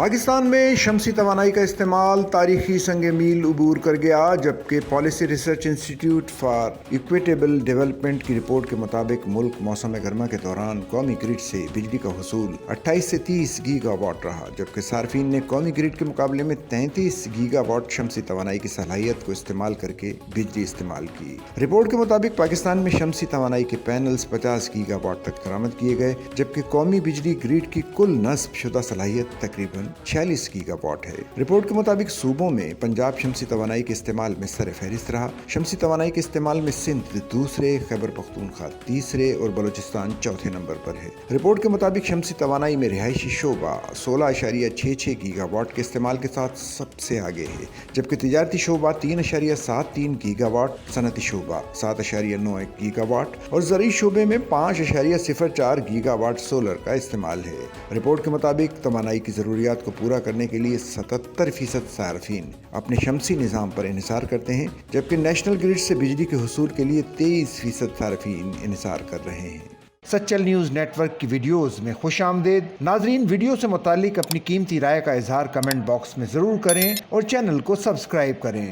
پاکستان میں شمسی توانائی کا استعمال تاریخی سنگ میل عبور کر گیا، جبکہ policy research institute for equitable development کی رپورٹ کے مطابق ملک موسم گرما کے دوران قومی گرڈ سے بجلی کا حصول 28 سے 30 گیگا واٹ رہا، جبکہ صارفین نے قومی گرڈ کے مقابلے میں 33 گیگا واٹ شمسی توانائی کی صلاحیت کو استعمال کر کے بجلی استعمال کی۔ رپورٹ کے مطابق پاکستان میں شمسی توانائی کے پینلز 50 گیگا واٹ تک درآمد کیے گئے، جبکہ قومی بجلی گرڈ کی کل نصب شدہ صلاحیت تقریباً 46 گیگا واٹ ہے۔ رپورٹ کے مطابق صوبوں میں پنجاب شمسی توانائی کے استعمال میں سر فہرست رہا۔ شمسی توانائی کے استعمال میں سندھ دوسرے، خیبر پختونخوا تیسرے اور بلوچستان چوتھے نمبر پر ہے۔ رپورٹ کے مطابق شمسی توانائی میں رہائشی شعبہ 16.66 گیگا واٹ کے استعمال کے ساتھ سب سے آگے ہے، جبکہ تجارتی شعبہ 3.73 گیگا واٹ، صنعتی شعبہ 7.91 گیگا واٹ اور زرعی شعبے میں 5.04 گیگا واٹ سولر کا استعمال ہے۔ رپورٹ کے مطابق توانائی کی ضروریات کو پورا کرنے کے لیے 77% صارفین اپنے شمسی نظام پر انحصار کرتے ہیں، جبکہ نیشنل گرڈ سے بجلی کے حصول کے لیے 23% صارفین انحصار کر رہے ہیں۔ سچل نیوز نیٹ ورک کی ویڈیوز میں خوش آمدید۔ ناظرین، ویڈیو سے متعلق اپنی قیمتی رائے کا اظہار کمنٹ باکس میں ضرور کریں اور چینل کو سبسکرائب کریں۔